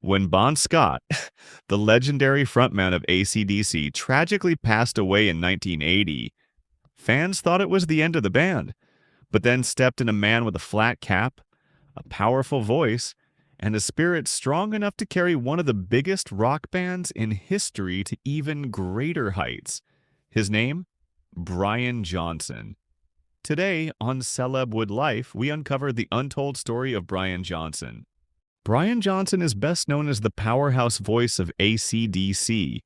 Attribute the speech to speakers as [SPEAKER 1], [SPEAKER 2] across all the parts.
[SPEAKER 1] When Bon Scott, the legendary frontman of AC/DC, tragically passed away in 1980, fans thought it was the end of the band, but then stepped in a man with a flat cap, a powerful voice, and a spirit strong enough to carry one of the biggest rock bands in history to even greater heights. His name? Brian Johnson. Today, on Celebwood Life, we uncover the untold story of Brian Johnson. Brian Johnson is best known as the powerhouse voice of AC/DC,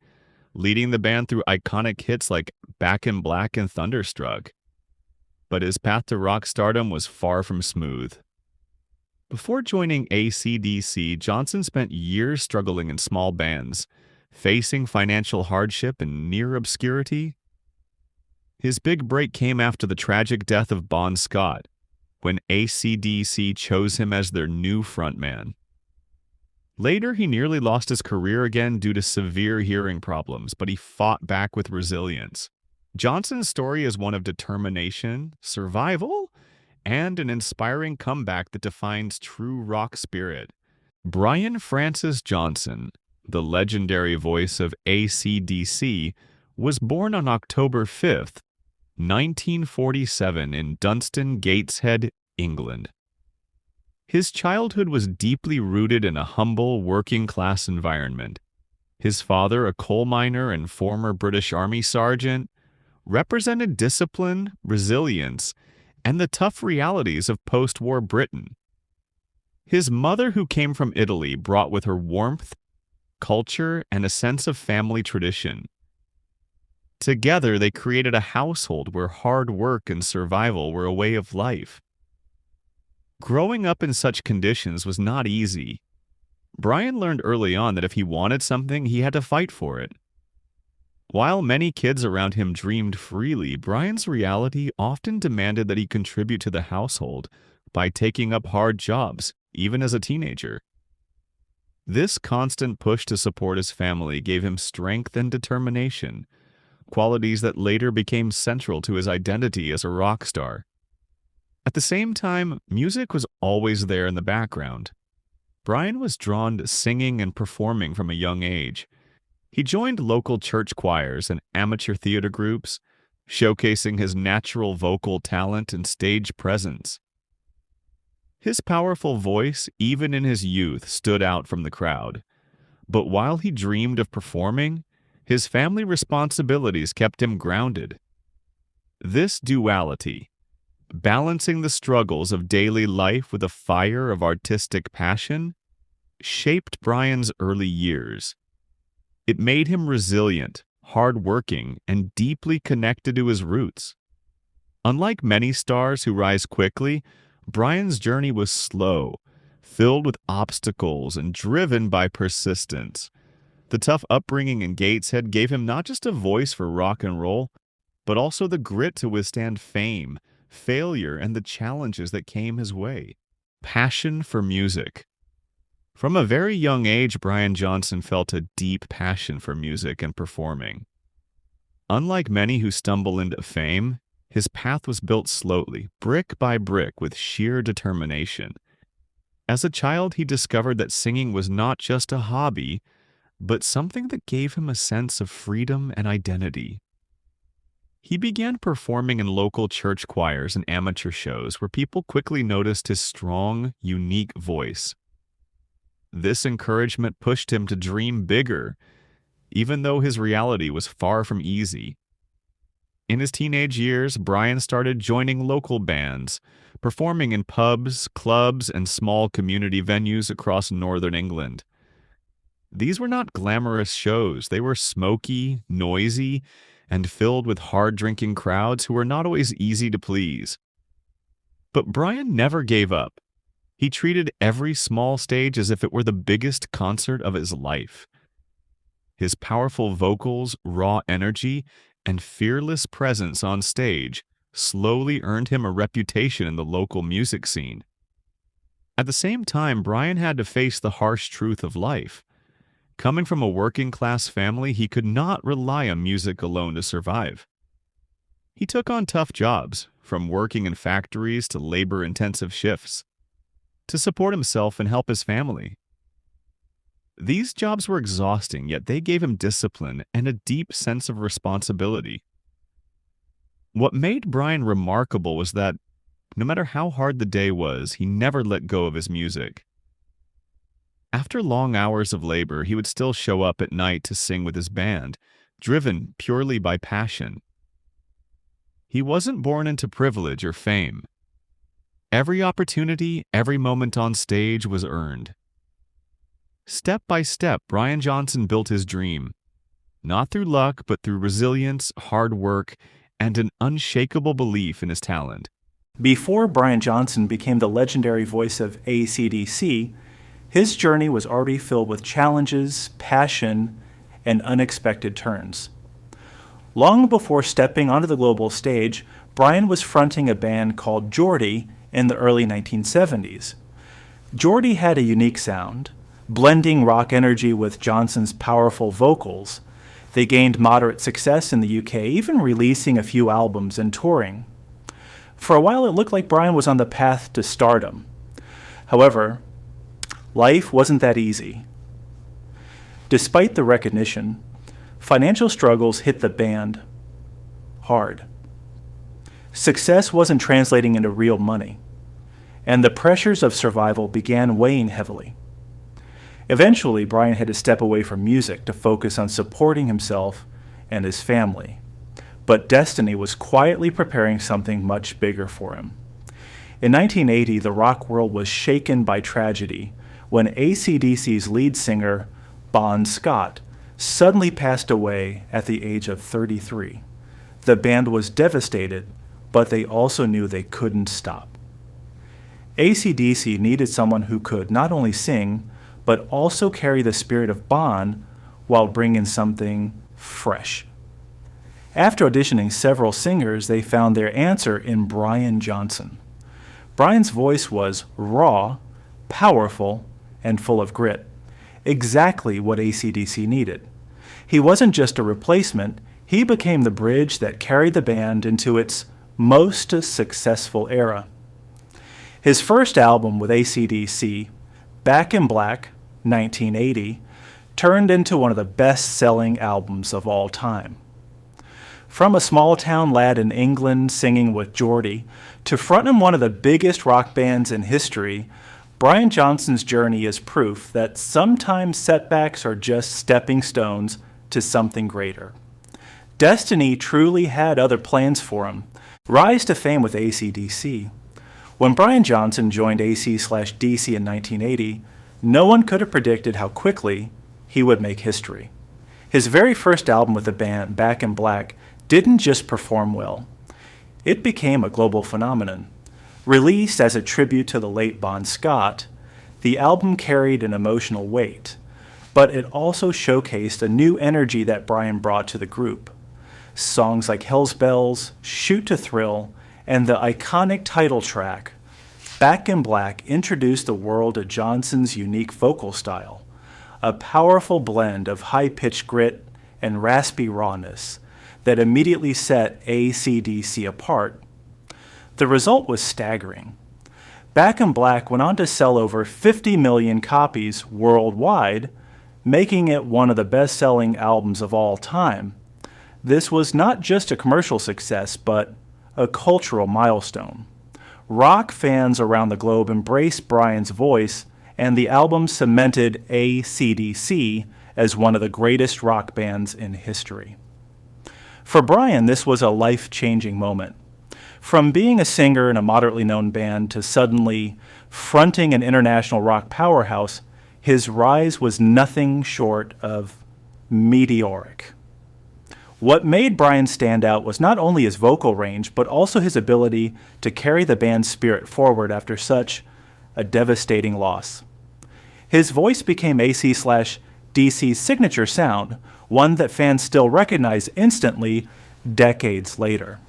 [SPEAKER 1] leading the band through iconic hits like Back in Black and Thunderstruck. But his path to rock stardom was far from smooth. Before joining AC/DC, Johnson spent years struggling in small bands, facing financial hardship and near obscurity. His big break came after the tragic death of Bon Scott, when AC/DC chose him as their new frontman. Later, he nearly lost his career again due to severe hearing problems, but he fought back with resilience. Johnson's story is one of determination, survival, and an inspiring comeback that defines true rock spirit. Brian Francis Johnson, the legendary voice of AC/DC, was born on October 5th, 1947 in Dunstan, Gateshead, England. His childhood was deeply rooted in a humble, working-class environment. His father, a coal miner and former British Army sergeant, represented discipline, resilience, and the tough realities of post-war Britain. His mother, who came from Italy, brought with her warmth, culture, and a sense of family tradition. Together, they created a household where hard work and survival were a way of life. Growing up in such conditions was not easy. Brian learned early on that if he wanted something, he had to fight for it. While many kids around him dreamed freely, Brian's reality often demanded that he contribute to the household by taking up hard jobs, even as a teenager. This constant push to support his family gave him strength and determination, qualities that later became central to his identity as a rock star. At the same time, music was always there in the background. Brian was drawn to singing and performing from a young age. He joined local church choirs and amateur theater groups, showcasing his natural vocal talent and stage presence. His powerful voice, even in his youth, stood out from the crowd. But while he dreamed of performing, his family responsibilities kept him grounded. This duality, balancing the struggles of daily life with a fire of artistic passion, shaped Brian's early years. It made him resilient, hardworking, and deeply connected to his roots. Unlike many stars who rise quickly, Brian's journey was slow, filled with obstacles and driven by persistence. The tough upbringing in Gateshead gave him not just a voice for rock and roll, but also the grit to withstand fame, failure, and the challenges that came his way. Passion for music. From a very young age, Brian Johnson felt a deep passion for music and performing. Unlike many who stumble into fame, his path was built slowly, brick by brick, with sheer determination. As a child, he discovered that singing was not just a hobby, but something that gave him a sense of freedom and identity. He began performing in local church choirs and amateur shows where people quickly noticed his strong, unique voice. This encouragement pushed him to dream bigger, even though his reality was far from easy. In his teenage years, Brian started joining local bands, performing in pubs, clubs, and small community venues across northern England. These were not glamorous shows. They were smoky, noisy, and filled with hard-drinking crowds who were not always easy to please. But Brian never gave up. He treated every small stage as if it were the biggest concert of his life. His powerful vocals, raw energy, and fearless presence on stage slowly earned him a reputation in the local music scene. At the same time, Brian had to face the harsh truth of life. Coming from a working-class family, he could not rely on music alone to survive. He took on tough jobs, from working in factories to labor-intensive shifts, to support himself and help his family. These jobs were exhausting, yet they gave him discipline and a deep sense of responsibility. What made Brian remarkable was that no matter how hard the day was, he never let go of his music. After long hours of labor, he would still show up at night to sing with his band, driven purely by passion. He wasn't born into privilege or fame. Every opportunity, every moment on stage was earned. Step by step, Brian Johnson built his dream, not through luck, but through resilience, hard work, and an unshakable belief in his talent.
[SPEAKER 2] Before Brian Johnson became the legendary voice of AC/DC, his journey was already filled with challenges, passion, and unexpected turns. Long before stepping onto the global stage, Brian was fronting a band called Geordie in the early 1970s. Geordie had a unique sound, blending rock energy with Johnson's powerful vocals. They gained moderate success in the UK, even releasing a few albums and touring. For a while, it looked like Brian was on the path to stardom. However, life wasn't that easy. Despite the recognition, financial struggles hit the band hard. Success wasn't translating into real money, and the pressures of survival began weighing heavily. Eventually, Brian had to step away from music to focus on supporting himself and his family. But destiny was quietly preparing something much bigger for him. In 1980, the rock world was shaken by tragedy when AC/DC's lead singer, Bon Scott, suddenly passed away at the age of 33. The band was devastated, but they also knew they couldn't stop. AC/DC needed someone who could not only sing, but also carry the spirit of Bon while bringing something fresh. After auditioning several singers, they found their answer in Brian Johnson. Brian's voice was raw, powerful, and full of grit, exactly what AC/DC needed. He wasn't just a replacement, he became the bridge that carried the band into its most successful era. His first album with AC/DC, Back in Black, 1980, turned into one of the best-selling albums of all time. From a small-town lad in England singing with Geordie to fronting one of the biggest rock bands in history, Brian Johnson's journey is proof that sometimes setbacks are just stepping stones to something greater. Destiny truly had other plans for him. Rise to fame with AC/DC. When Brian Johnson joined AC/DC in 1980, no one could have predicted how quickly he would make history. His very first album with the band, Back in Black, didn't just perform well. It became a global phenomenon. Released as a tribute to the late Bon Scott, the album carried an emotional weight, but it also showcased a new energy that Brian brought to the group. Songs like Hell's Bells, Shoot to Thrill, and the iconic title track, Back in Black, introduced the world to Johnson's unique vocal style, a powerful blend of high-pitched grit and raspy rawness that immediately set AC/DC apart. The result was staggering. Back in Black went on to sell over 50 million copies worldwide, making it one of the best-selling albums of all time. This was not just a commercial success, but a cultural milestone. Rock fans around the globe embraced Brian's voice, and the album cemented AC/DC as one of the greatest rock bands in history. For Brian, this was a life-changing moment. From being a singer in a moderately known band to suddenly fronting an international rock powerhouse, his rise was nothing short of meteoric. What made Brian stand out was not only his vocal range, but also his ability to carry the band's spirit forward after such a devastating loss. His voice became AC/DC's signature sound, one that fans still recognize instantly decades later.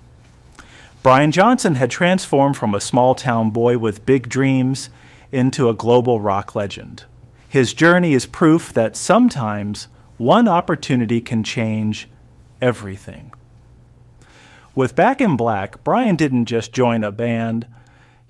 [SPEAKER 2] Brian Johnson had transformed from a small-town boy with big dreams into a global rock legend. His journey is proof that sometimes one opportunity can change everything. With Back in Black, Brian didn't just join a band,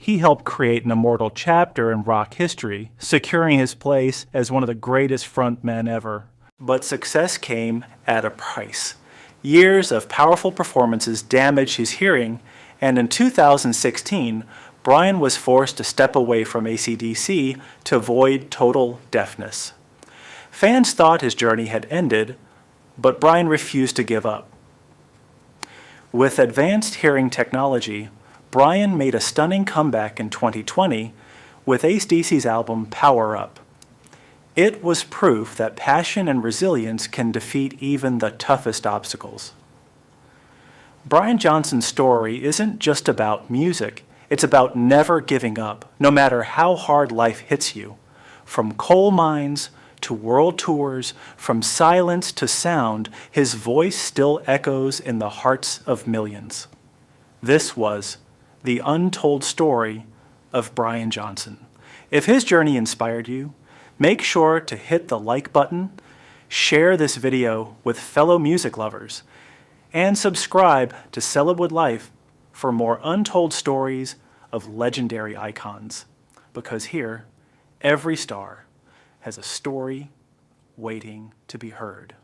[SPEAKER 2] he helped create an immortal chapter in rock history, securing his place as one of the greatest frontmen ever. But success came at a price. Years of powerful performances damaged his hearing, and in 2016, Brian was forced to step away from AC/DC to avoid total deafness. Fans thought his journey had ended, but Brian refused to give up. With advanced hearing technology, Brian made a stunning comeback in 2020 with AC/DC's album Power Up. It was proof that passion and resilience can defeat even the toughest obstacles. Brian Johnson's story isn't just about music, it's about never giving up, no matter how hard life hits you. From coal mines to world tours, from silence to sound, his voice still echoes in the hearts of millions. This was the untold story of Brian Johnson. If his journey inspired you, make sure to hit the like button, share this video with fellow music lovers, and subscribe to Celebwood Life for more untold stories of legendary icons. Because here, every star has a story waiting to be heard.